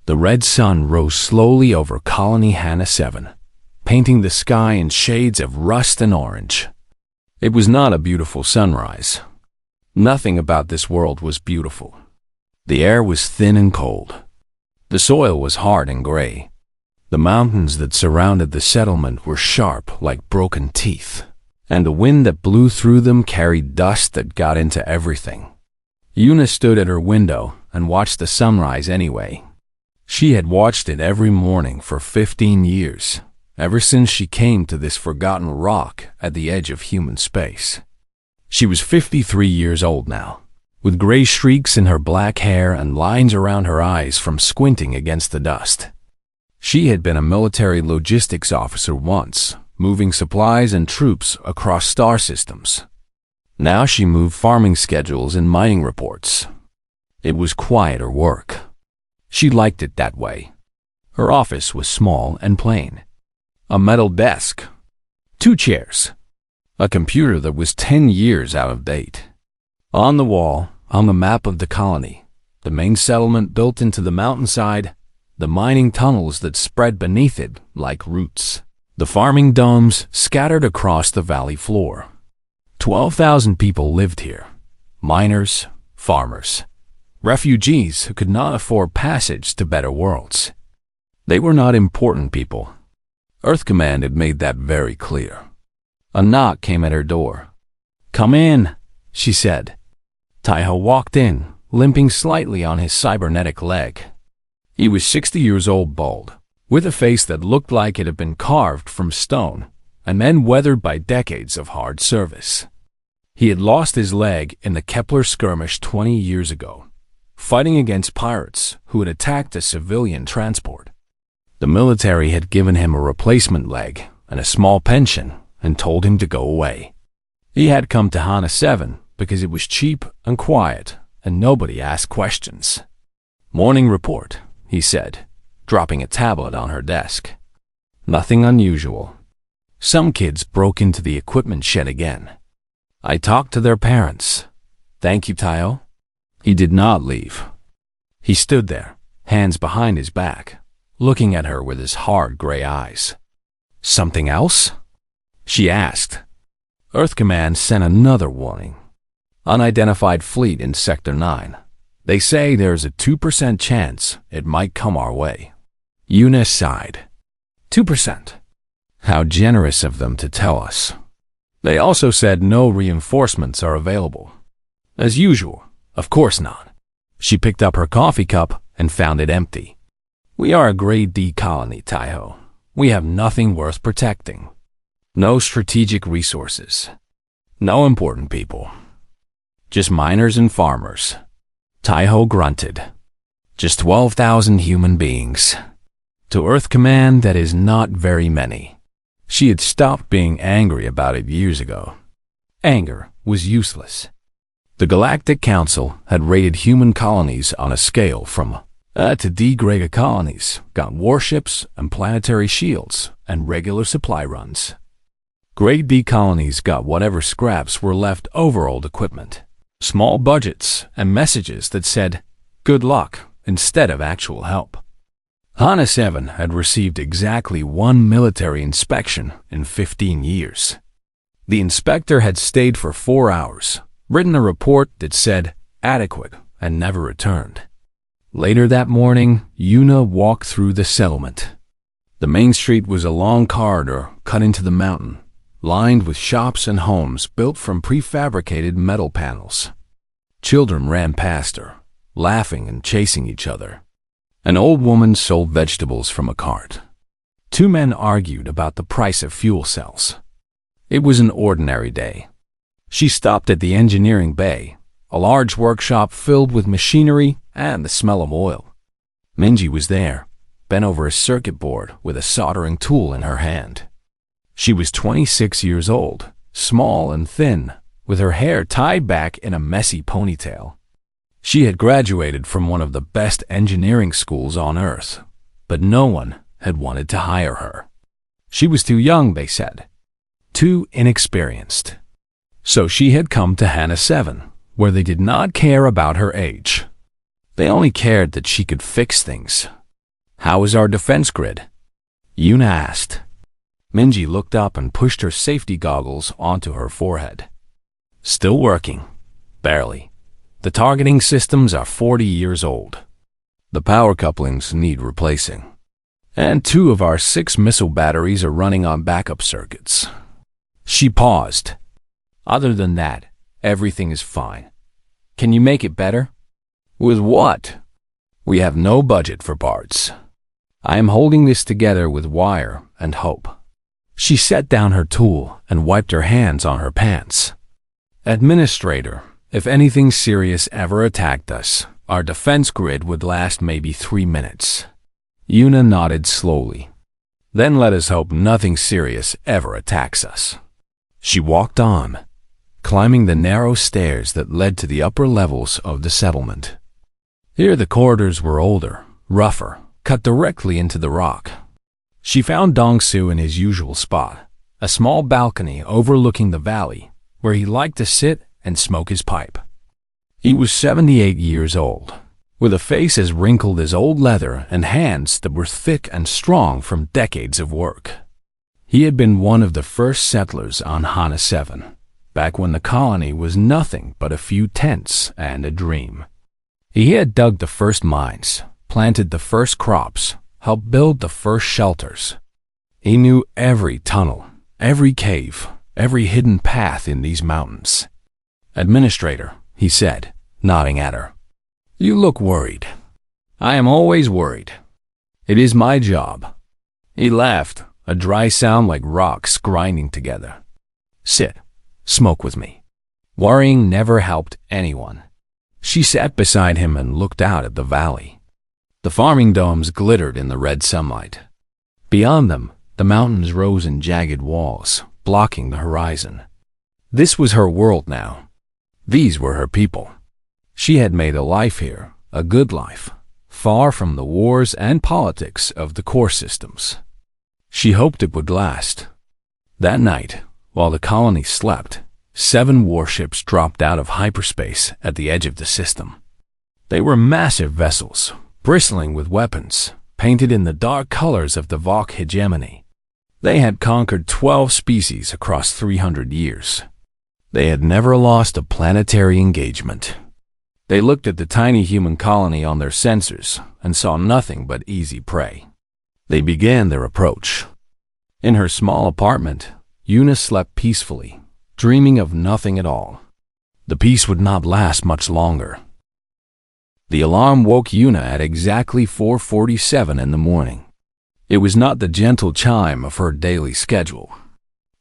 The red sun rose slowly over Colony Hannah 7, painting the sky in shades of rust and orange. It was not a beautiful sunrise. Nothing about this world was beautiful. The air was thin and cold. The soil was hard and gray. The mountains that surrounded the settlement were sharp like broken teeth, and the wind that blew through them carried dust that got into everything. Una stood at her window and watched the sunrise anyway. She had watched it every morning for 15 years, ever since she came to this forgotten rock at the edge of human space. She was 53 years old now, with gray streaks in her black hair and lines around her eyes from squinting against the dust. She had been a military logistics officer once, moving supplies and troops across star systems. Now she moved farming schedules and mining reports. It was quieter work. She liked it that way. Her office was small and plain. A metal desk, 2 chairs, a computer that was 10 years out of date. On the wall, on the map of the colony, the main settlement built into the mountainside, the mining tunnels that spread beneath it like roots, the farming domes scattered across the valley floor. 12,000 people lived here. Miners, farmers, refugees who could not afford passage to better worlds. They were not important people. Earth Command had made that very clear. A knock came at her door. "Come in," she said. Taiho walked in, limping slightly on his cybernetic leg. He was 60 years old, bald, with a face that looked like it had been carved from stone and then weathered by decades of hard service. He had lost his leg in the Kepler skirmish 20 years ago, fighting against pirates who had attacked a civilian transport. The military had given him a replacement leg and a small pension and told him to go away. He had come to Hana 7 because it was cheap and quiet and nobody asked questions. "Morning report," he said, dropping a tablet on her desk. Nothing unusual. Some kids broke into the equipment shed again. "I talked to their parents. Thank you, Taiho." He did not leave. He stood there, hands behind his back, looking at her with his hard gray eyes. "Something else?" she asked. Earth Command sent another warning. "Unidentified fleet in Sector 9. They say there's a 2% chance it might come our way." Una sighed. 2%. How generous of them to tell us. They also said no reinforcements are available. As usual, of course not. She picked up her coffee cup and found it empty. "We are a grade D colony, Taiho. We have nothing worth protecting. No strategic resources. No important people. Just miners and farmers." Taiho grunted. "Just 12,000 human beings. To Earth Command, that is not very many." She had stopped being angry about it years ago. Anger was useless. The Galactic Council had rated human colonies on a scale from A to D grade colonies, got warships and planetary shields and regular supply runs. Grade D colonies got whatever scraps were left over old equipment, small budgets, and messages that said, "Good luck," instead of actual help. Hana 7 had received exactly 1 military inspection in 15 years. The inspector had stayed for 4 hours, written a report that said, "Adequate," and never returned. Later that morning, Una walked through the settlement. The main street was a long corridor cut into the mountain, lined with shops and homes built from prefabricated metal panels. Children ran past her, laughing and chasing each other. An old woman sold vegetables from a cart. 2 men argued about the price of fuel cells. It was an ordinary day. She stopped at the engineering bay, a large workshop filled with machinery and the smell of oil. Minji was there, bent over a circuit board with a soldering tool in her hand. She was 26 years old, small and thin, with her hair tied back in a messy ponytail. She had graduated from one of the best engineering schools on Earth, but no one had wanted to hire her. She was too young, they said, too inexperienced. So she had come to Hana 7, where they did not care about her age. They only cared that she could fix things. How is our defense grid? Yuna asked. Minji looked up and pushed her safety goggles onto her forehead. Still working. Barely. The targeting systems are 40 years old. The power couplings need replacing. And 2 of our 6 missile batteries are running on backup circuits. She paused. Other than that, everything is fine. Can you make it better? With what? We have no budget for parts. I am holding this together with wire and hope. She set down her tool and wiped her hands on her pants. Administrator, if anything serious ever attacked us, our defense grid would last maybe 3 minutes. Yuna nodded slowly. Then let us hope nothing serious ever attacks us. She walked on, climbing the narrow stairs that led to the upper levels of the settlement. Here the corridors were older, rougher, cut directly into the rock. She found Dongsu in his usual spot, a small balcony overlooking the valley, where he liked to sit and smoke his pipe. He was 78 years old, with a face as wrinkled as old leather and hands that were thick and strong from decades of work. He had been one of the first settlers on Hana 7, back when the colony was nothing but a few tents and a dream. He had dug the first mines, planted the first crops, helped build the first shelters. He knew every tunnel, every cave, every hidden path in these mountains. Administrator, he said, nodding at her. You look worried. I am always worried. It is my job. He laughed, a dry sound like rocks grinding together. Sit, smoke with me. Worrying never helped anyone. She sat beside him and looked out at the valley. The farming domes glittered in the red sunlight. Beyond them, the mountains rose in jagged walls, blocking the horizon. This was her world now. These were her people. She had made a life here, a good life, far from the wars and politics of the core systems. She hoped it would last. That night, while the colony slept, 7 warships dropped out of hyperspace at the edge of the system. They were massive vessels, bristling with weapons, painted in the dark colors of the Vok hegemony. They had conquered 12 species across 300 years. They had never lost a planetary engagement. They looked at the tiny human colony on their sensors and saw nothing but easy prey. They began their approach. In her small apartment, Yuna slept peacefully, dreaming of nothing at all. The peace would not last much longer. The alarm woke Yuna at exactly 4:47 in the morning. It was not the gentle chime of her daily schedule.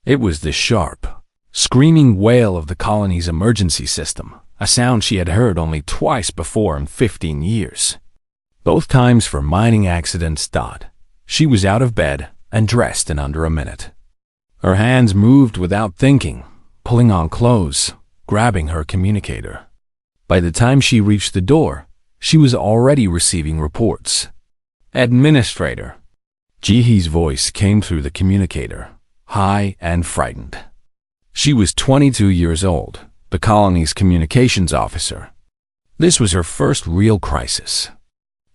It was the sharp, screaming wail of the colony's emergency system, a sound she had heard only twice before in 15 years. Both times for mining accidents. She was out of bed and dressed in under a minute. Her hands moved without thinking, pulling on clothes, grabbing her communicator. By the time she reached the door, she was already receiving reports. Administrator. Jihee's voice came through the communicator, high and frightened. She was 22 years old, the colony's communications officer. This was her first real crisis.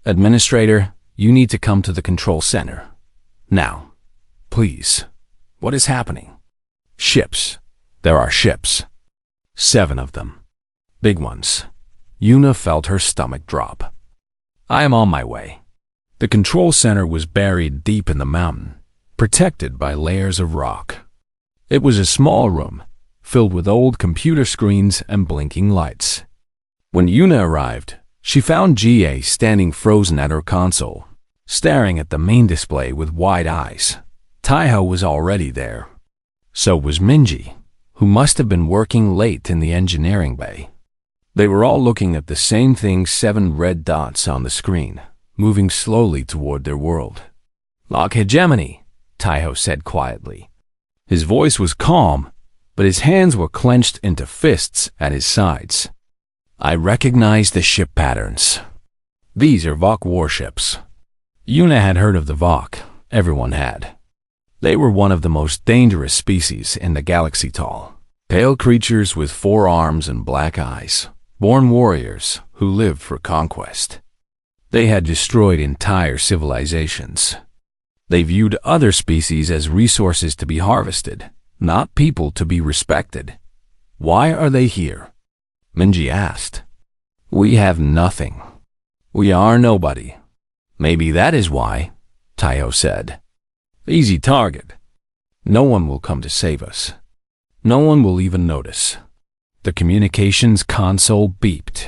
Administrator, you need to come to the control center. Now. Please. What is happening? Ships. There are ships. 7 of them. Big ones. Yuna felt her stomach drop. I am on my way. The control center was buried deep in the mountain, protected by layers of rock. It was a small room, filled with old computer screens and blinking lights. When Yuna arrived, she found Jie standing frozen at her console, staring at the main display with wide eyes. Taiho was already there. So was Minji, who must have been working late in the engineering bay. They were all looking at the same thing, 7 red dots on the screen, moving slowly toward their world. Vok hegemony, Taiho said quietly. His voice was calm, but his hands were clenched into fists at his sides. I recognize the ship patterns. These are Vok warships. Yuna had heard of the Vok. Everyone had. They were one of the most dangerous species in the galaxy tall. Pale creatures with 4 arms and black eyes. Born warriors who lived for conquest. They had destroyed entire civilizations. They viewed other species as resources to be harvested, not people to be respected. Why are they here? Minji asked. We have nothing. We are nobody. Maybe that is why, Taiho said. Easy target. No one will come to save us. No one will even notice. The communications console beeped.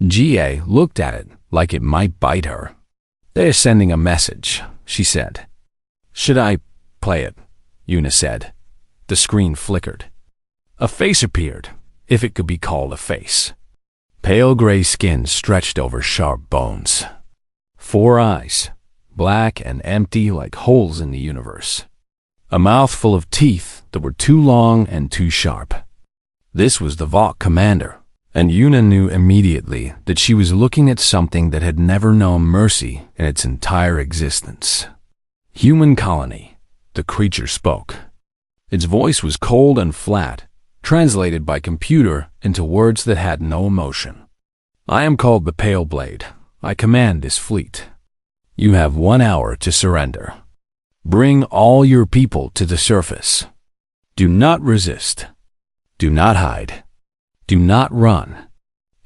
Jie looked at it like it might bite her. They are sending a message, she said. Should I play it? Yuna said. The screen flickered. A face appeared, if it could be called a face. Pale gray skin stretched over sharp bones. 4 eyes, black and empty like holes in the universe. A mouth full of teeth that were too long and too sharp. This was the Vought commander, and Yuna knew immediately that she was looking at something that had never known mercy in its entire existence. Human colony, the creature spoke. Its voice was cold and flat, translated by computer into words that had no emotion. I am called the Pale Blade. I command this fleet. You have 1 hour to surrender. Bring all your people to the surface. Do not resist. Do not hide. Do not run.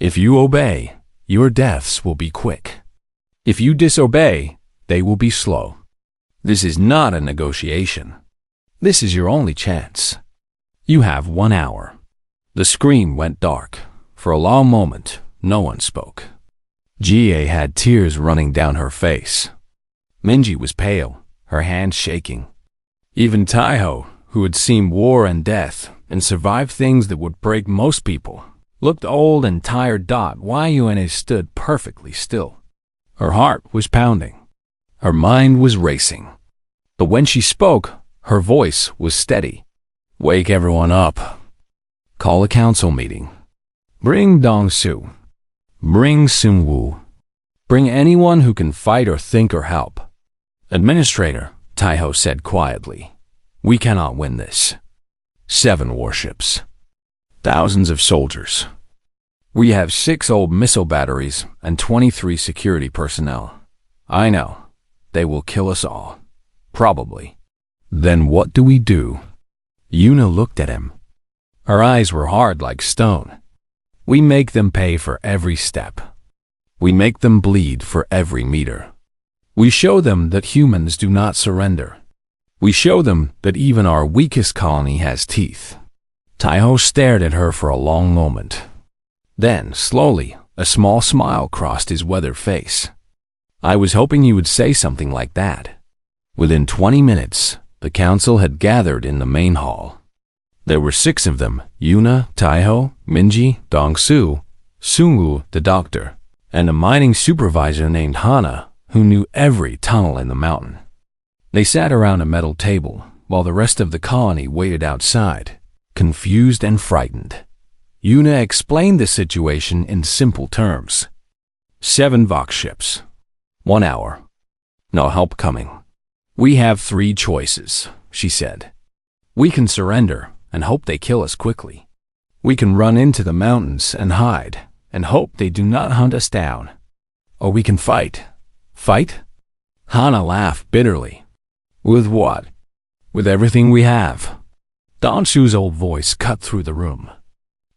If you obey, your deaths will be quick. If you disobey, they will be slow. This is not a negotiation. This is your only chance. You have 1 hour. The screen went dark. For a long moment, no one spoke. Jie had tears running down her face. Minji was pale, her hands shaking. Even Taiho, who had seen war and death and survived things that would break most people, looked old and tired. Yuna stood perfectly still. Her heart was pounding. Her mind was racing. But when she spoke, her voice was steady. Wake everyone up. Call a council meeting. Bring Dongsu. Bring Sunwoo. Bring anyone who can fight or think or help. Administrator, Taiho said quietly. We cannot win this. 7 warships. Thousands of soldiers. We have 6 old missile batteries and 23 security personnel. I know. They will kill us all. Probably. Then what do we do? Yuna looked at him. Her eyes were hard like stone. We make them pay for every step. We make them bleed for every meter. We show them that humans do not surrender. We show them that even our weakest colony has teeth. Taiho stared at her for a long moment. Then, slowly, a small smile crossed his weathered face. I was hoping you would say something like that. Within 20 minutes, the council had gathered in the main hall. There were 6 of them, Yuna, Taiho, Minji, Dongsu, Sunwoo, the doctor, and a mining supervisor named Hana, who knew every tunnel in the mountain. They sat around a metal table, while the rest of the colony waited outside, confused and frightened. Yuna explained the situation in simple terms. 7 Vox ships. 1 hour. No help coming. We have 3 choices, she said. We can surrender and hope they kill us quickly. We can run into the mountains and hide and hope they do not hunt us down. Or we can fight. Fight? Hana laughed bitterly. With what? With everything we have. Dongsu's old voice cut through the room.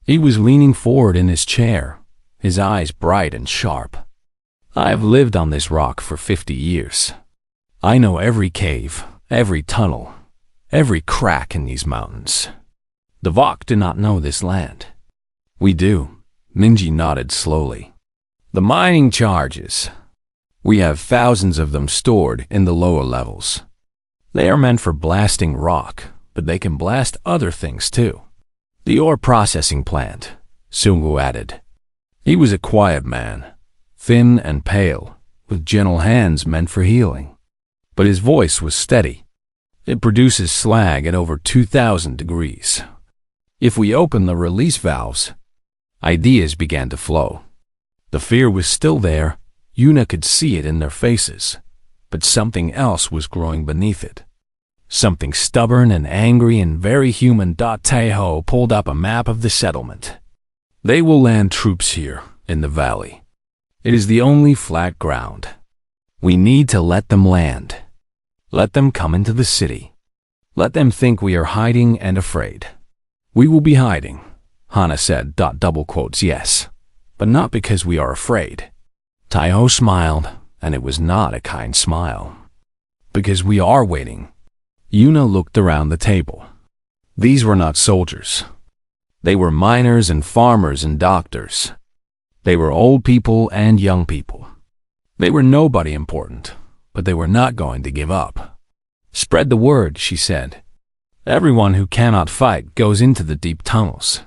He was leaning forward in his chair, his eyes bright and sharp. I have lived on this rock for 50 years. I know every cave, every tunnel, every crack in these mountains. The Vought do not know this land. We do. Minji nodded slowly. The mining charges. We have thousands of them stored in the lower levels. They are meant for blasting rock, but they can blast other things too. The ore processing plant, Sunwoo added. He was a quiet man, thin and pale, with gentle hands meant for healing. But his voice was steady. It produces slag at over 2,000 degrees. If we open the release valves, ideas began to flow. The fear was still there. Yuna could see it in their faces. But something else was growing beneath it. Something stubborn and angry and very human. Taiho pulled up a map of the settlement. They will land troops here, in the valley. It is the only flat ground. We need to let them land. Let them come into the city. Let them think we are hiding and afraid. We will be hiding, Hana said, double quotes, yes, but not because we are afraid. Taiho smiled, and it was not a kind smile. Because we are waiting. Yuna looked around the table. These were not soldiers. They were miners and farmers and doctors. They were old people and young people. They were nobody important, but they were not going to give up. Spread the word, she said. Everyone who cannot fight goes into the deep tunnels.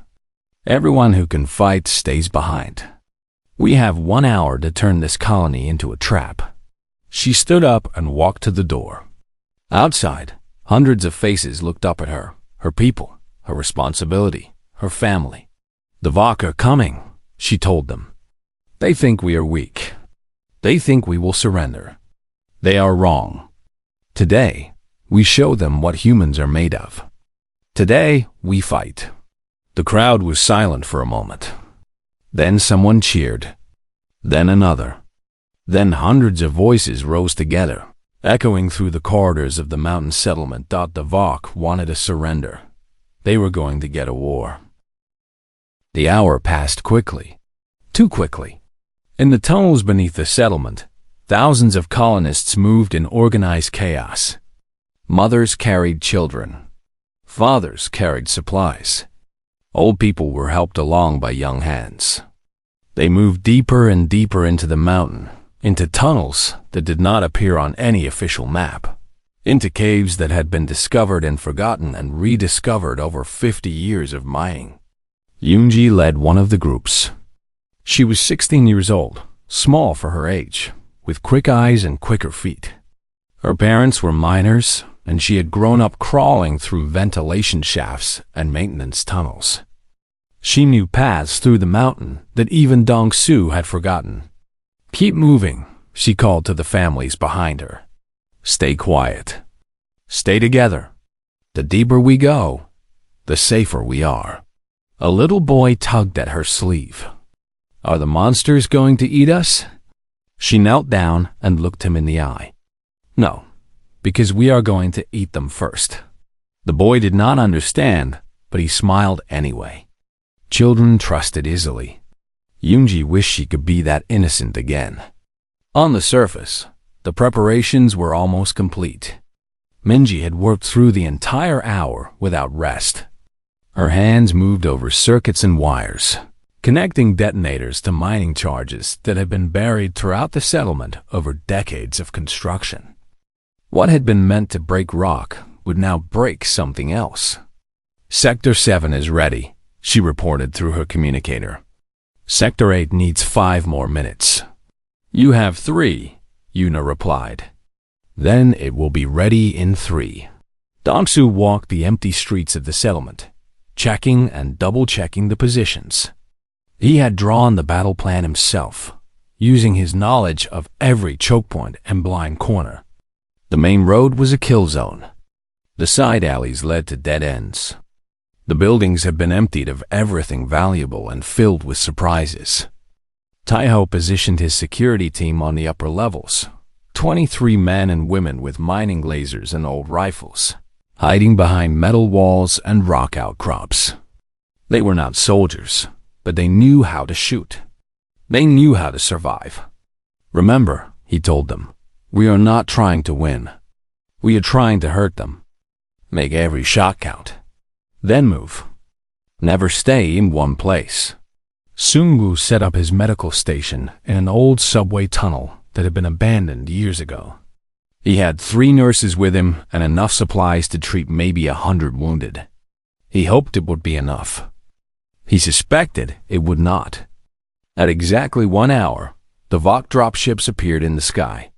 Everyone who can fight stays behind. We have 1 hour to turn this colony into a trap. She stood up and walked to the door. Outside, hundreds of faces looked up at her, her people, her responsibility, her family. The Vok are coming, she told them. They think we are weak. They think we will surrender. They are wrong. Today, we show them what humans are made of. Today, we fight. The crowd was silent for a moment. Then someone cheered. Then another. Then hundreds of voices rose together, echoing through the corridors of the mountain settlement. The Vok wanted a surrender. They were going to get a war. The hour passed quickly. Too quickly. In the tunnels beneath the settlement, thousands of colonists moved in organized chaos. Mothers carried children. Fathers carried supplies. Old people were helped along by young hands. They moved deeper and deeper into the mountain, into tunnels that did not appear on any official map, into caves that had been discovered and forgotten and rediscovered over 50 years of mining. Yoonji led one of the groups. She was 16 years old, small for her age, with quick eyes and quicker feet. Her parents were miners, and she had grown up crawling through ventilation shafts and maintenance tunnels. She knew paths through the mountain that even Dong-su had forgotten. Keep moving, she called to the families behind her. Stay quiet. Stay together. The deeper we go, the safer we are. A little boy tugged at her sleeve. Are the monsters going to eat us? She knelt down and looked him in the eye. No, because we are going to eat them first. The boy did not understand, but he smiled anyway. Children trusted easily. Yoonji wished she could be that innocent again. On the surface, the preparations were almost complete. Minji had worked through the entire hour without rest. Her hands moved over circuits and wires, connecting detonators to mining charges that had been buried throughout the settlement over decades of construction. What had been meant to break rock would now break something else. Sector 7 is ready, she reported through her communicator. Sector 8 needs 5 more minutes. You have 3, Yuna replied. Then it will be ready in 3. Dong-su walked the empty streets of the settlement, checking and double-checking the positions. He had drawn the battle plan himself, using his knowledge of every choke point and blind corner. The main road was a kill zone. The side alleys led to dead ends. The buildings had been emptied of everything valuable and filled with surprises. Taiho positioned his security team on the upper levels, 23 men and women with mining lasers and old rifles, hiding behind metal walls and rock outcrops. They were not soldiers, but they knew how to shoot. They knew how to survive. Remember, he told them, we are not trying to win. We are trying to hurt them. Make every shot count. Then move. Never stay in one place. Sungu set up his medical station in an old subway tunnel that had been abandoned years ago. He had 3 nurses with him and enough supplies to treat maybe 100 wounded. He hoped it would be enough. He suspected it would not. At exactly 1 hour, the Vok dropships appeared in the sky.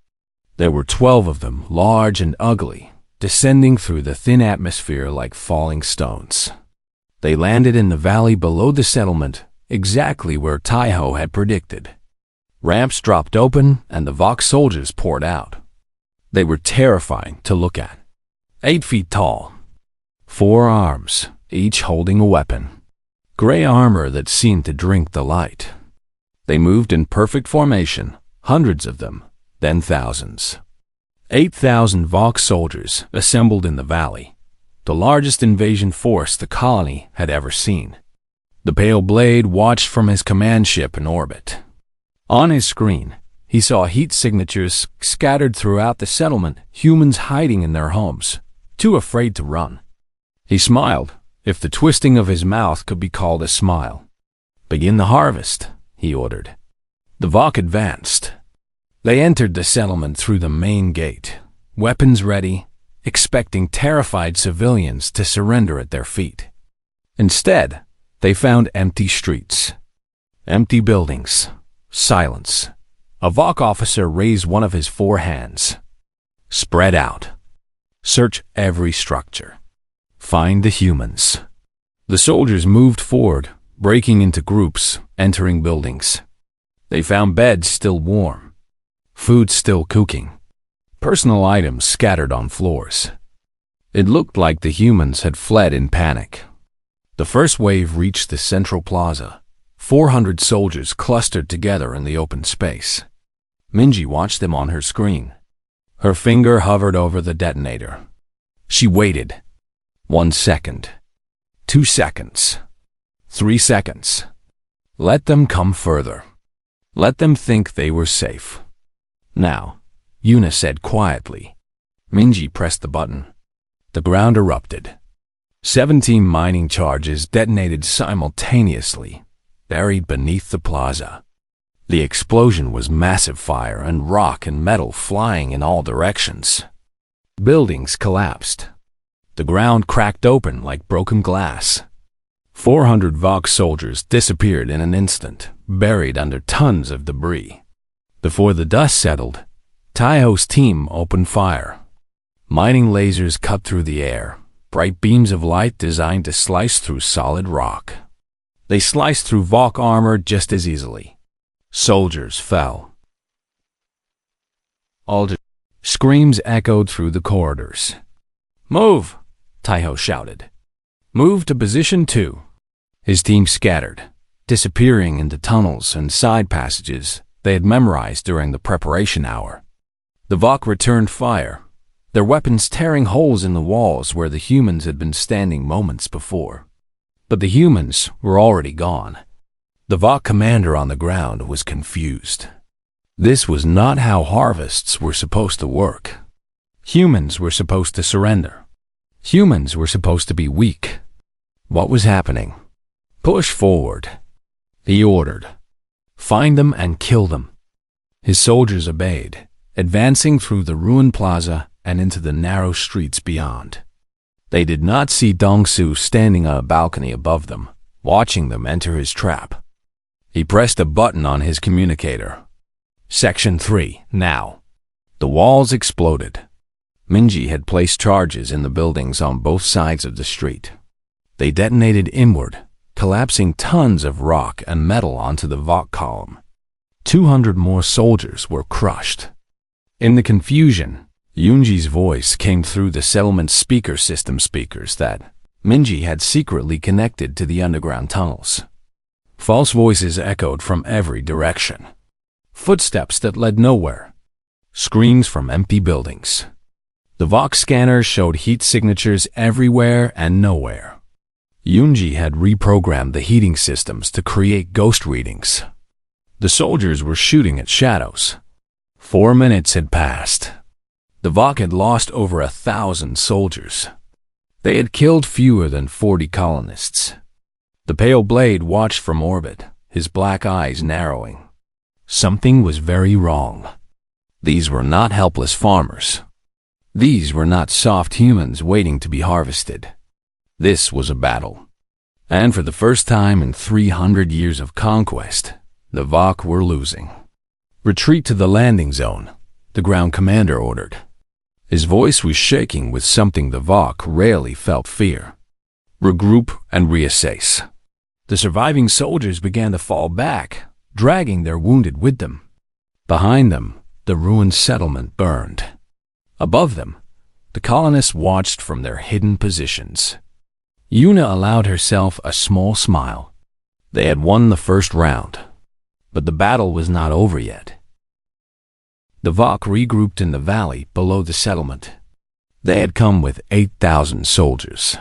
There were 12 of them, large and ugly, descending through the thin atmosphere like falling stones. They landed in the valley below the settlement, exactly where Taiho had predicted. Ramps dropped open and the Vok soldiers poured out. They were terrifying to look at. 8 feet tall. 4 arms, each holding a weapon. Gray armor that seemed to drink the light. They moved in perfect formation, hundreds of them, then thousands. 8,000 Vox soldiers assembled in the valley, the largest invasion force the colony had ever seen. The Pale Blade watched from his command ship in orbit. On his screen, he saw heat signatures scattered throughout the settlement, humans hiding in their homes, too afraid to run. He smiled, if the twisting of his mouth could be called a smile. "Begin the harvest," he ordered. The Vok advanced. They entered the settlement through the main gate, weapons ready, expecting terrified civilians to surrender at their feet. Instead, they found empty streets, empty buildings, silence. A Vok officer raised one of his 4 hands. "Spread out. Search every structure. Find the humans." The soldiers moved forward, breaking into groups, entering buildings. They found beds still warm, food still cooking, personal items scattered on floors. It looked like the humans had fled in panic. The first wave reached the central plaza, 400 soldiers clustered together in the open space. Minji watched them on her screen. Her finger hovered over the detonator. She waited. 1 second. 2 seconds. 3 seconds. Let them come further. Let them think they were safe. "Now," Yuna said quietly. Minji pressed the button. The ground erupted. 17 mining charges detonated simultaneously, buried beneath the plaza. The explosion was massive fire and rock and metal flying in all directions. Buildings collapsed. The ground cracked open like broken glass. 400 Vox soldiers disappeared in an instant, buried under tons of debris. Before the dust settled, Taiho's team opened fire. Mining lasers cut through the air, bright beams of light designed to slice through solid rock. They sliced through Vok armor just as easily. Soldiers fell. Screams echoed through the corridors. "Move!" Taiho shouted. "Move to position 2. His team scattered, disappearing into tunnels and side passages they had memorized during the preparation hour. The Vok returned fire, their weapons tearing holes in the walls where the humans had been standing moments before. But the humans were already gone. The Vok commander on the ground was confused. This was not how harvests were supposed to work. Humans were supposed to surrender. Humans were supposed to be weak. What was happening? "Push forward," he ordered. "Find them and kill them." His soldiers obeyed, advancing through the ruined plaza and into the narrow streets beyond. They did not see Dongsu standing on a balcony above them, watching them enter his trap. He pressed a button on his communicator. "Section 3, now." The walls exploded. Minji had placed charges in the buildings on both sides of the street. They detonated inward, collapsing tons of rock and metal onto the Vok column. 200 more soldiers were crushed. In the confusion, Yunji's voice came through the settlement speaker system speakers that Minji had secretly connected to the underground tunnels. False voices echoed from every direction. Footsteps that led nowhere. Screams from empty buildings. The Vok scanner showed heat signatures everywhere and nowhere. Yunji had reprogrammed the heating systems to create ghost readings. The soldiers were shooting at shadows. 4 minutes had passed. The Vok had lost over 1,000 soldiers. They had killed fewer than 40 colonists. The Pale Blade watched from orbit, his black eyes narrowing. Something was very wrong. These were not helpless farmers. These were not soft humans waiting to be harvested. This was a battle. And for the first time in 300 years of conquest, the Vok were losing. "Retreat to the landing zone," the ground commander ordered. His voice was shaking with something the Vok rarely felt fear. "Regroup and reassess." The surviving soldiers began to fall back, dragging their wounded with them. Behind them, the ruined settlement burned. Above them, the colonists watched from their hidden positions. Yuna allowed herself a small smile. They had won the first round. But the battle was not over yet. The Vok regrouped in the valley below the settlement. They had come with 8,000 soldiers.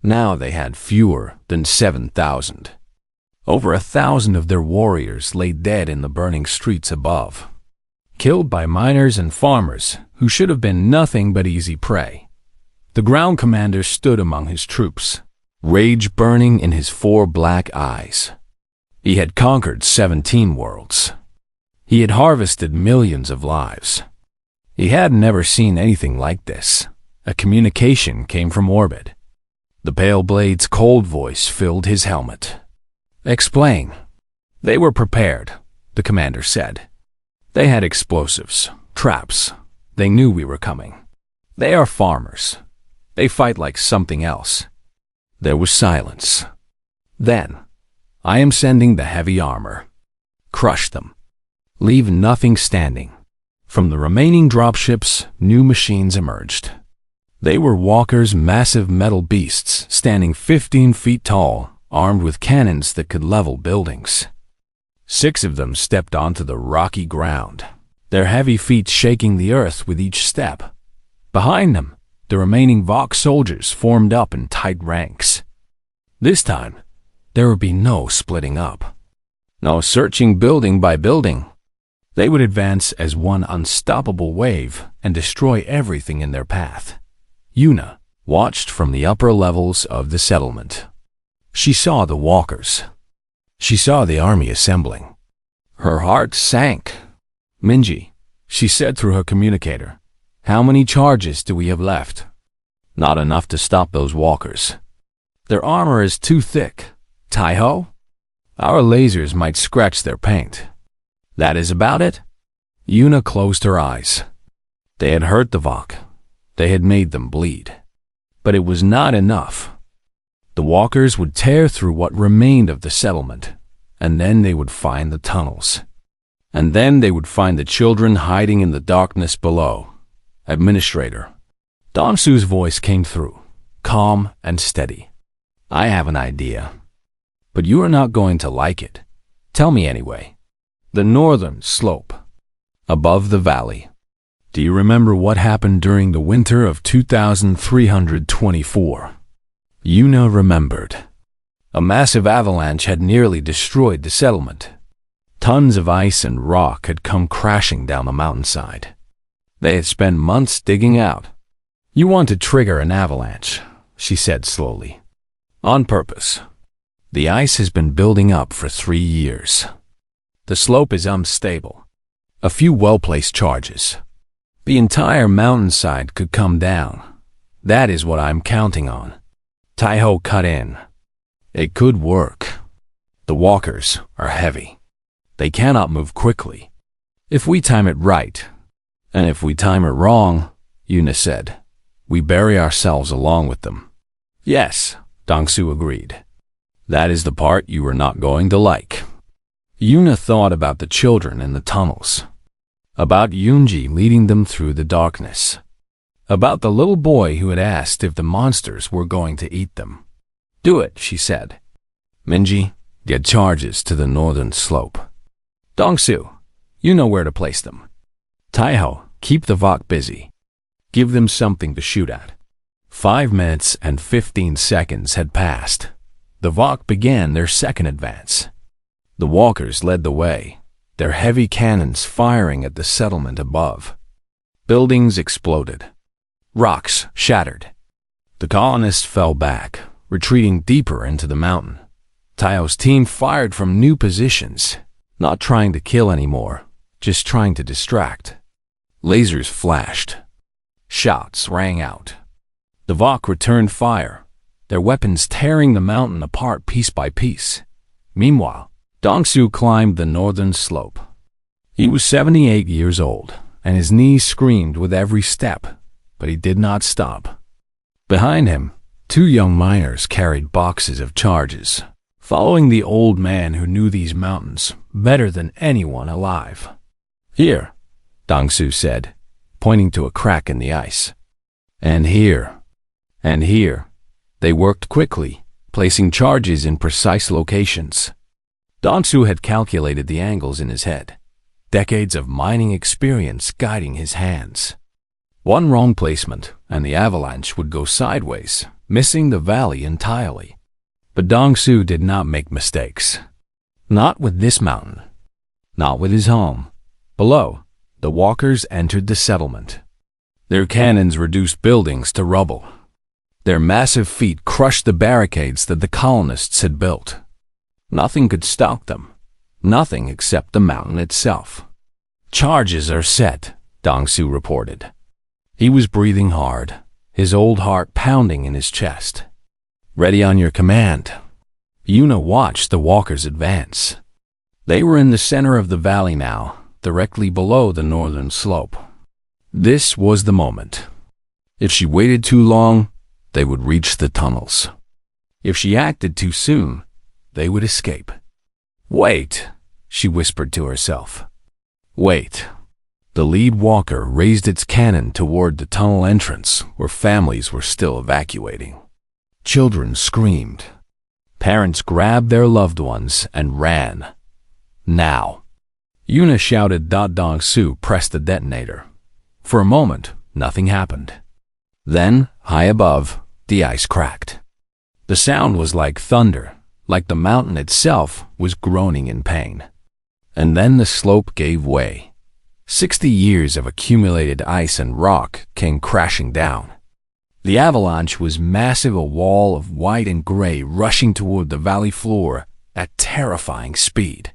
Now they had fewer than 7,000. Over 1,000 of their warriors lay dead in the burning streets above, killed by miners and farmers who should have been nothing but easy prey. The ground commander stood among his troops, rage burning in his 4 black eyes. He had conquered 17 worlds. He had harvested millions of lives. He had never seen anything like this. A communication came from orbit. The Pale Blade's cold voice filled his helmet. "Explain." "They were prepared," the commander said. "They had explosives, traps. They knew we were coming. They are farmers. They fight like something else." There was silence. "Then, I am sending the heavy armor. Crush them. Leave nothing standing." From the remaining dropships, new machines emerged. They were walkers, massive metal beasts standing 15 feet tall, armed with cannons that could level buildings. 6 of them stepped onto the rocky ground, their heavy feet shaking the earth with each step. Behind them, the remaining Vok soldiers formed up in tight ranks. This time, there would be no splitting up, no searching building by building. They would advance as one unstoppable wave and destroy everything in their path. Yuna watched from the upper levels of the settlement. She saw the walkers. She saw the army assembling. Her heart sank. "Minji," she said through her communicator, "how many charges do we have left?" "Not enough to stop those walkers. Their armor is too thick. Taiho? Our lasers might scratch their paint." "That is about it?" Yuna closed her eyes. They had hurt the Vok. They had made them bleed. But it was not enough. The walkers would tear through what remained of the settlement, and then they would find the tunnels. And then they would find the children hiding in the darkness below. "Administrator." Dongsu's voice came through, calm and steady. "I have an idea. But you are not going to like it. Tell me anyway." "The northern slope, above the valley. Do you remember what happened during the winter of 2324? Yuna remembered. A massive avalanche had nearly destroyed the settlement. Tons of ice and rock had come crashing down the mountainside. They had spent months digging out. "You want to trigger an avalanche," she said slowly. "On purpose. The ice has been building up for 3 years. The slope is unstable. A few well-placed charges. The entire mountainside could come down. That is what I'm counting on." Taiho cut in. "It could work. The walkers are heavy. They cannot move quickly. If we time it right, and if we time it wrong," Yuna said, "we bury ourselves along with them." "Yes," Dongsu agreed. "That is the part you are not going to like." Yuna thought about the children in the tunnels, about Yunji leading them through the darkness, about the little boy who had asked if the monsters were going to eat them. "Do it," she said. "Minji, get charges to the northern slope. Dongsu, you know where to place them. Taiho, keep the Vok busy. Give them something to shoot at." 5 minutes and 15 seconds had passed. The Vok began their second advance. The walkers led the way, their heavy cannons firing at the settlement above. Buildings exploded. Rocks shattered. The colonists fell back, retreating deeper into the mountain. Taiho's team fired from new positions, not trying to kill anymore, just trying to distract. Lasers flashed. Shots rang out. The Vok returned fire, their weapons tearing the mountain apart piece by piece. Meanwhile, Dongsu climbed the northern slope. He was 78 years old, and his knees screamed with every step, but he did not stop. Behind him, 2 young miners carried boxes of charges, following the old man who knew these mountains better than anyone alive. "Here," Dongsu said, pointing to a crack in the ice. "And here. And here." They worked quickly, placing charges in precise locations. Dong-su had calculated the angles in his head, decades of mining experience guiding his hands. One wrong placement, and the avalanche would go sideways, missing the valley entirely. But Dong-su did not make mistakes. Not with this mountain. Not with his home. Below, the walkers entered the settlement. Their cannons reduced buildings to rubble. Their massive feet crushed the barricades that the colonists had built. Nothing could stop them. Nothing except the mountain itself. "Charges are set," Dong-su reported. He was breathing hard, his old heart pounding in his chest. "Ready on your command." Yuna watched the walkers advance. They were in the center of the valley now, directly below the northern slope. This was the moment. If she waited too long, they would reach the tunnels. If she acted too soon, they would escape. "Wait," she whispered to herself. "Wait." The lead walker raised its cannon toward the tunnel entrance where families were still evacuating. Children screamed. Parents grabbed their loved ones and ran. Now. Yuna shouted. Dong-su pressed the detonator. For a moment, nothing happened. Then, high above, the ice cracked. The sound was like thunder, like the mountain itself was groaning in pain. And then the slope gave way. 60 years of accumulated ice and rock came crashing down. The avalanche was massive, a wall of white and gray rushing toward the valley floor at terrifying speed.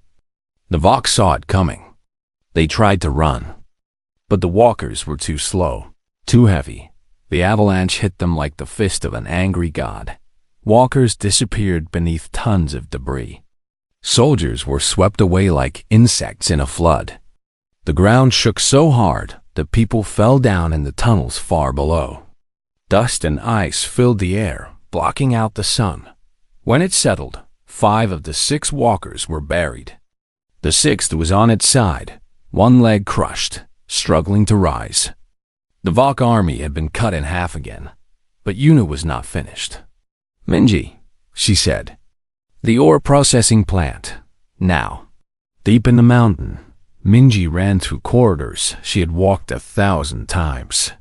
The Vox saw it coming. They tried to run. But the walkers were too slow, too heavy. The avalanche hit them like the fist of an angry god. Walkers disappeared beneath tons of debris. Soldiers were swept away like insects in a flood. The ground shook so hard that people fell down in the tunnels far below. Dust and ice filled the air, blocking out the sun. When it settled, 5 of the 6 walkers were buried. The 6th was on its side, one leg crushed, struggling to rise. The Vox army had been cut in half again, but Yuna was not finished. "Minji," she said. "The ore processing plant. Now." Deep in the mountain, Minji ran through corridors she had walked 1,000 times.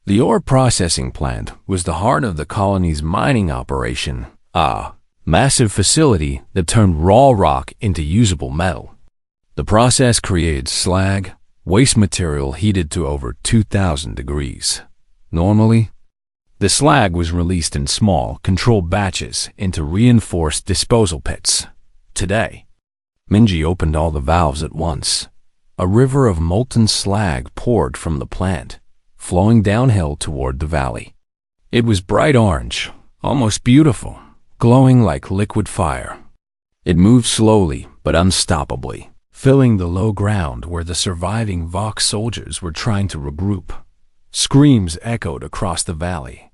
The ore processing plant was the heart of the colony's mining operation, a massive facility that turned raw rock into usable metal. The process created slag, waste material heated to over 2,000 degrees. Normally, the slag was released in small, controlled batches into reinforced disposal pits. Today, Minji opened all the valves at once. A river of molten slag poured from the plant, flowing downhill toward the valley. It was bright orange, almost beautiful, glowing like liquid fire. It moved slowly but unstoppably, filling the low ground where the surviving Vox soldiers were trying to regroup. Screams echoed across the valley.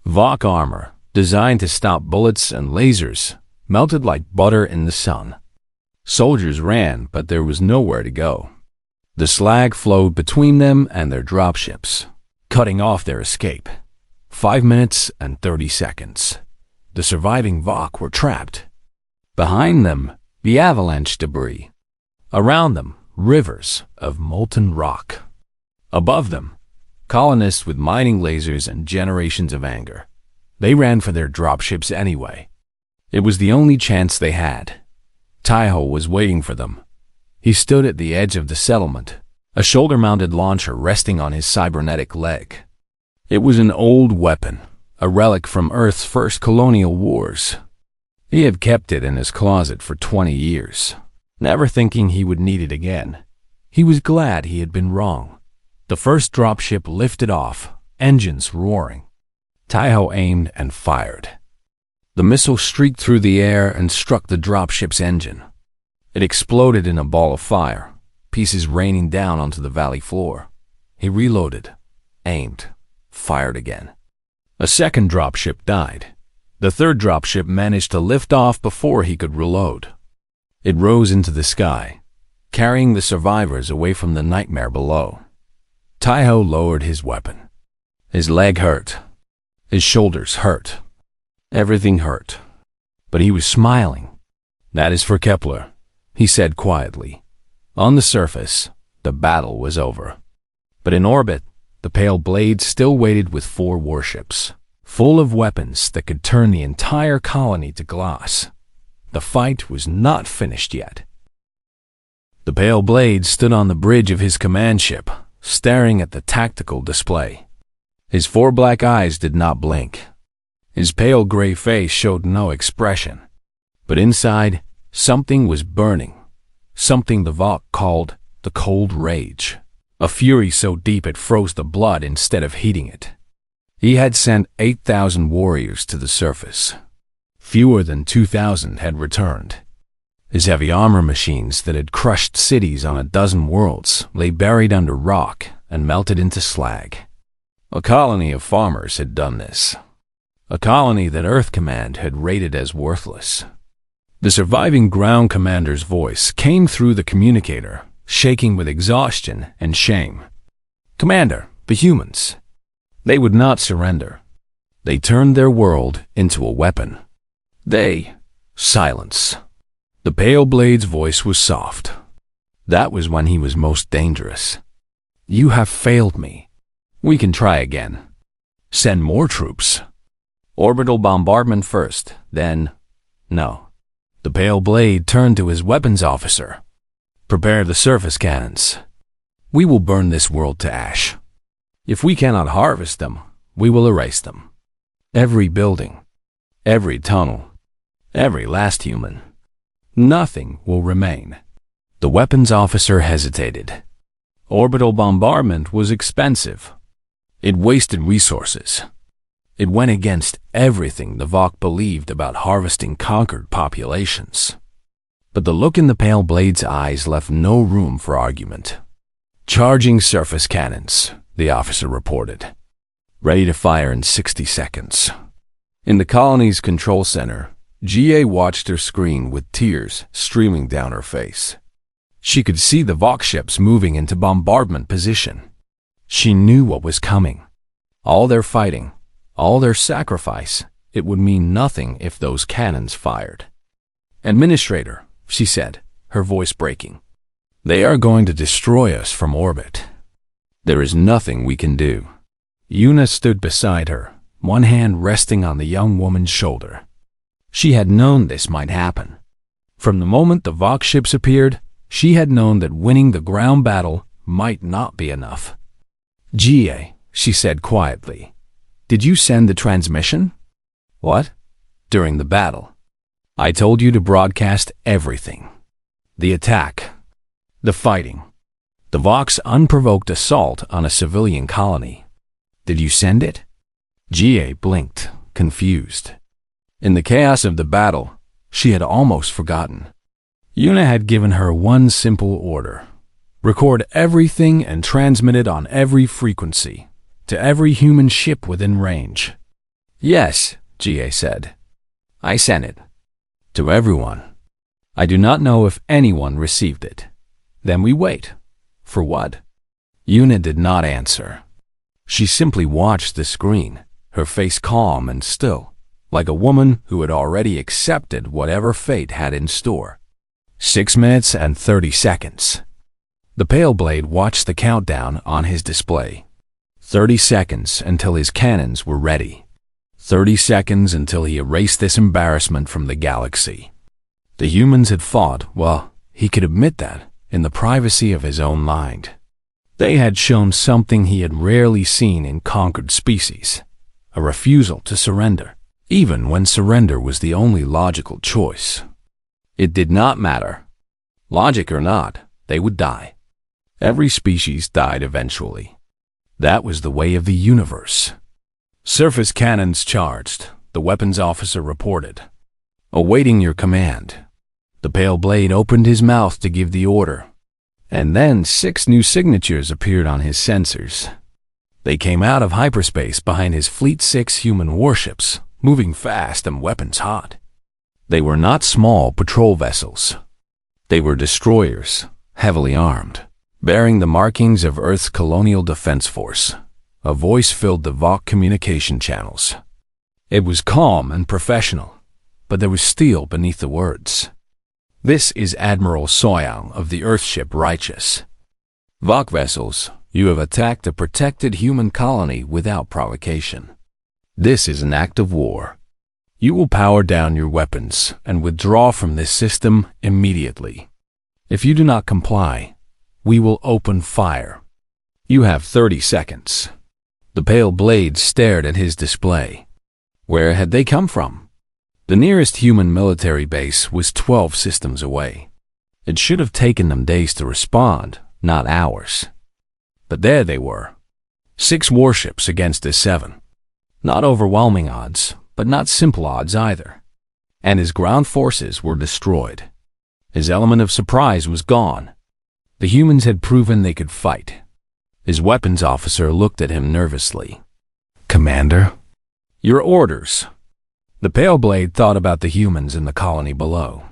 Vox armor, designed to stop bullets and lasers, melted like butter in the sun. Soldiers ran, but there was nowhere to go. The slag flowed between them and their dropships, cutting off their escape. 5 minutes and 30 seconds. The surviving Vox were trapped. Behind them, the avalanche debris. Around them, rivers of molten rock. Above them, colonists with mining lasers and generations of anger. They ran for their dropships anyway. It was the only chance they had. Taiho was waiting for them. He stood at the edge of the settlement, a shoulder-mounted launcher resting on his cybernetic leg. It was an old weapon, a relic from Earth's first colonial wars. He had kept it in his closet for 20 years, never thinking he would need it again. He was glad he had been wrong. The first dropship lifted off, engines roaring. Taiho aimed and fired. The missile streaked through the air and struck the dropship's engine. It exploded in a ball of fire, pieces raining down onto the valley floor. He reloaded, aimed, fired again. A second dropship died. The third dropship managed to lift off before he could reload. It rose into the sky, carrying the survivors away from the nightmare below. Taiho lowered his weapon. His leg hurt. His shoulders hurt. Everything hurt. But he was smiling. That is for Kepler, he said quietly. On the surface, the battle was over. But in orbit, the pale blades still waited with 4 warships, full of weapons that could turn the entire colony to glass. The fight was not finished yet. The pale blade stood on the bridge of his command ship, staring at the tactical display. His 4 black eyes did not blink. His pale gray face showed no expression. But inside, something was burning. Something the Valk called the cold rage. A fury so deep it froze the blood instead of heating it. He had sent 8,000 warriors to the surface. Fewer than 2,000 had returned. His heavy armor machines that had crushed cities on a dozen worlds lay buried under rock and melted into slag. A colony of farmers had done this. A colony that Earth Command had rated as worthless. The surviving ground commander's voice came through the communicator, shaking with exhaustion and shame. Commander, the humans. They would not surrender. They turned their world into a weapon. Silence. The pale blade's voice was soft. That was when he was most dangerous. You have failed me. We can try again. Send more troops. Orbital bombardment first, then... No. The pale blade turned to his weapons officer. Prepare the surface cannons. We will burn this world to ash. If we cannot harvest them, we will erase them. Every building, every tunnel, every last human. Nothing will remain. The weapons officer hesitated. Orbital bombardment was expensive. It wasted resources. It went against everything the Valk believed about harvesting conquered populations. But the look in the pale blade's eyes left no room for argument. Charging surface cannons, the officer reported. Ready to fire in 60 seconds. In the colony's control center, GA watched her screen with tears streaming down her face. She could see the Valk ships moving into bombardment position. She knew what was coming. All their fighting, all their sacrifice, it would mean nothing if those cannons fired. Administrator, she said, her voice breaking. They are going to destroy us from orbit. There is nothing we can do. Yuna stood beside her, one hand resting on the young woman's shoulder. She had known this might happen. From the moment the Valk ships appeared, she had known that winning the ground battle might not be enough. GA, she said quietly, did you send the transmission? What? During the battle. I told you to broadcast everything. The attack. The fighting. The Valk's unprovoked assault on a civilian colony. Did you send it? GA blinked, confused. In the chaos of the battle, she had almost forgotten. Yuna had given her one simple order. Record everything and transmit it on every frequency, to every human ship within range. Yes, GA said. I sent it. To everyone. I do not know if anyone received it. Then we wait. For what? Yuna did not answer. She simply watched the screen, her face calm and still, like a woman who had already accepted whatever fate had in store. 6 minutes and 30 seconds. The pale blade watched the countdown on his display. 30 seconds until his cannons were ready. 30 seconds until he erased this embarrassment from the galaxy. The humans had fought, well, he could admit that, in the privacy of his own mind. They had shown something he had rarely seen in conquered species, a refusal to surrender, even when surrender was the only logical choice. It did not matter. Logic or not, they would die. Every species died eventually. That was the way of the universe. Surface cannons charged, the weapons officer reported. Awaiting your command. The pale blade opened his mouth to give the order. And then 6 new signatures appeared on his sensors. They came out of hyperspace behind his Fleet 6 human warships, moving fast and weapons hot. They were not small patrol vessels. They were destroyers, heavily armed, bearing the markings of Earth's colonial defense force. A voice filled the Valk communication channels. It was calm and professional, but there was steel beneath the words. This is Admiral Soyang of the Earthship Righteous. Vok vessels, you have attacked a protected human colony without provocation. This is an act of war. You will power down your weapons and withdraw from this system immediately. If you do not comply, we will open fire. You have 30 seconds. The pale blade stared at his display. Where had they come from? The nearest human military base was 12 systems away. It should have taken them days to respond, not hours. But there they were. 6 warships against his 7. Not overwhelming odds, but not simple odds either. And his ground forces were destroyed. His element of surprise was gone. The humans had proven they could fight. His weapons officer looked at him nervously. Commander? Your orders. The pale blade thought about the humans in the colony below.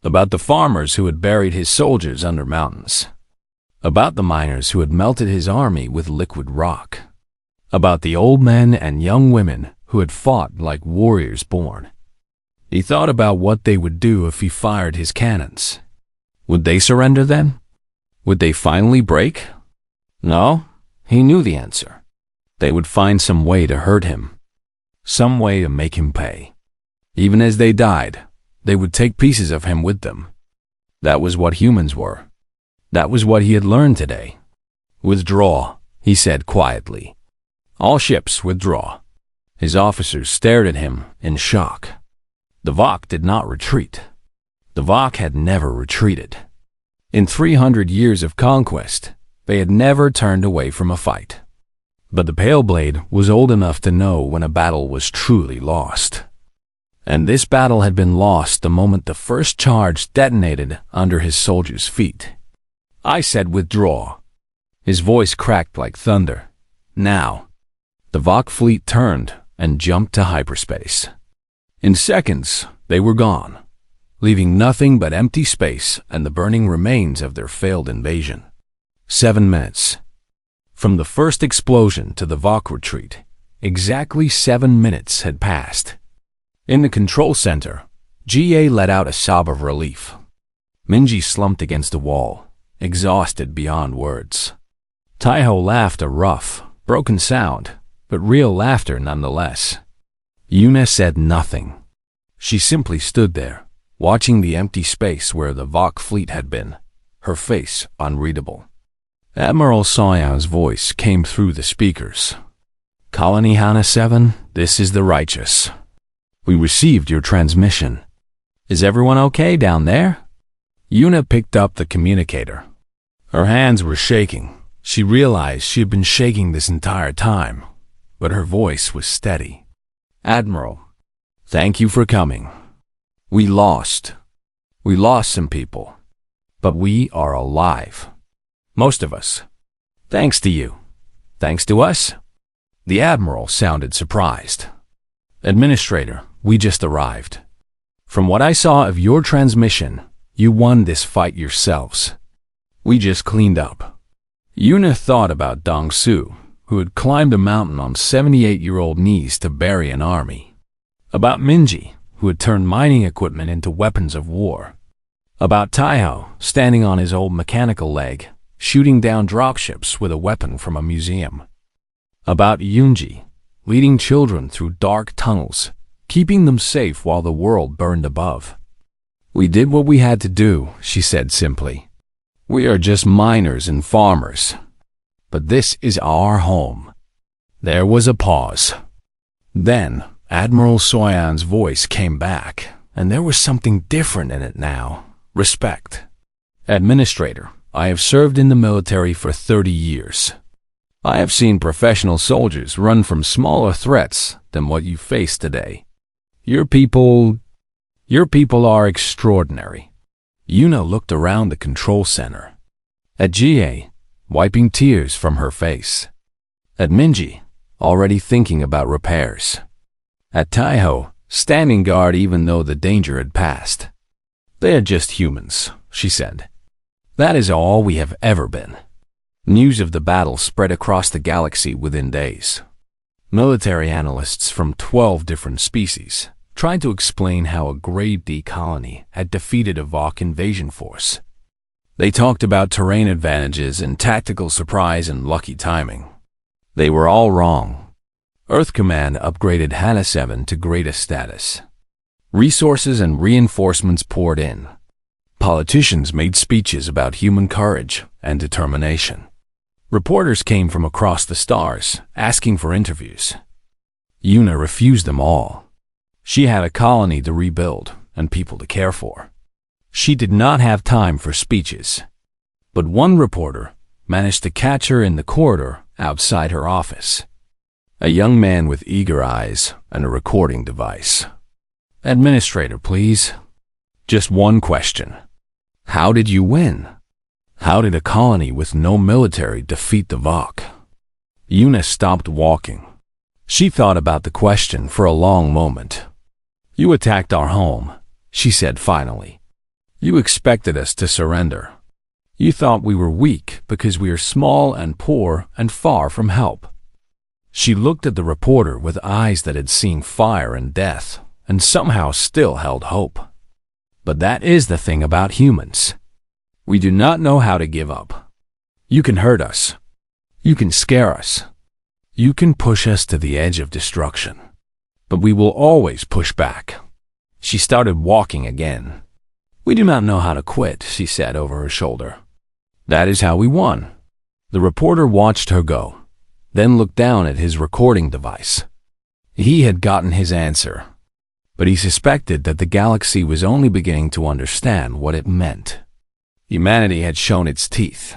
About the farmers who had buried his soldiers under mountains. About the miners who had melted his army with liquid rock. About the old men and young women who had fought like warriors born. He thought about what they would do if he fired his cannons. Would they surrender then? Would they finally break? No, he knew the answer. They would find some way to hurt him. Some way to make him pay. Even as they died, they would take pieces of him with them. That was what humans were. That was what he had learned today. Withdraw, he said quietly. All ships withdraw. His officers stared at him in shock. The Vok did not retreat. The Vok had never retreated. In 300 years of conquest, they had never turned away from a fight. But the Pale Blade was old enough to know when a battle was truly lost. And this battle had been lost the moment the first charge detonated under his soldiers' feet. I said withdraw. His voice cracked like thunder. Now. The Vok fleet turned and jumped to hyperspace. In seconds, they were gone, leaving nothing but empty space and the burning remains of their failed invasion. 7 minutes. From the first explosion to the Vok retreat, exactly 7 minutes had passed. In the control center, GA let out a sob of relief. Minji slumped against the wall, exhausted beyond words. Taiho laughed a rough, broken sound, but real laughter nonetheless. Yuna said nothing. She simply stood there, watching the empty space where the Vok fleet had been, her face unreadable. Admiral Soyang's voice came through the speakers. Colony Hana 7, this is the Righteous. We received your transmission. Is everyone okay down there? Yuna picked up the communicator. Her hands were shaking. She realized she had been shaking this entire time, but her voice was steady. Admiral, thank you for coming. We lost. We lost some people, but we are alive. Most of us. Thanks to you. Thanks to us? The Admiral sounded surprised. Administrator, we just arrived. From what I saw of your transmission, you won this fight yourselves. We just cleaned up. Yuna thought about Dong Su, who had climbed a mountain on 78-year-old knees to bury an army. About Minji, who had turned mining equipment into weapons of war. About Taiho, standing on his old mechanical leg, shooting down dropships with a weapon from a museum. About Yunji, leading children through dark tunnels, keeping them safe while the world burned above. We did what we had to do, she said simply. We are just miners and farmers. But this is our home. There was a pause. Then Admiral Soyan's voice came back, and there was something different in it now. Respect. Administrator, I have served in the military for 30 years. I have seen professional soldiers run from smaller threats than what you face today. Your people are extraordinary. Yuna looked around the control center. At GA, wiping tears from her face. At Minji, already thinking about repairs. At Taiho, standing guard even though the danger had passed. They are just humans, she said. That is all we have ever been. News of the battle spread across the galaxy within days. Military analysts from 12 different species, tried to explain how a Grade D colony had defeated a Vok invasion force. They talked about terrain advantages and tactical surprise and lucky timing. They were all wrong. Earth Command upgraded HANA 7 to greatest status. Resources and reinforcements poured in. Politicians made speeches about human courage and determination. Reporters came from across the stars, asking for interviews. Yuna refused them all. She had a colony to rebuild and people to care for. She did not have time for speeches. But one reporter managed to catch her in the corridor outside her office. A young man with eager eyes and a recording device. "Administrator, please. Just one question. How did you win? How did a colony with no military defeat the Vok?" Yuna stopped walking. She thought about the question for a long moment. "You attacked our home," she said finally. "You expected us to surrender. You thought we were weak because we are small and poor and far from help." She looked at the reporter with eyes that had seen fire and death and somehow still held hope. But that is the thing about humans. We do not know how to give up. You can hurt us. You can scare us. You can push us to the edge of destruction. But we will always push back. She started walking again. "We do not know how to quit," she said over her shoulder. "That is how we won." The reporter watched her go, then looked down at his recording device. He had gotten his answer, but he suspected that the galaxy was only beginning to understand what it meant. Humanity had shown its teeth.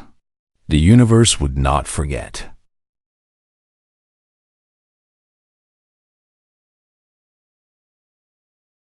The universe would not forget.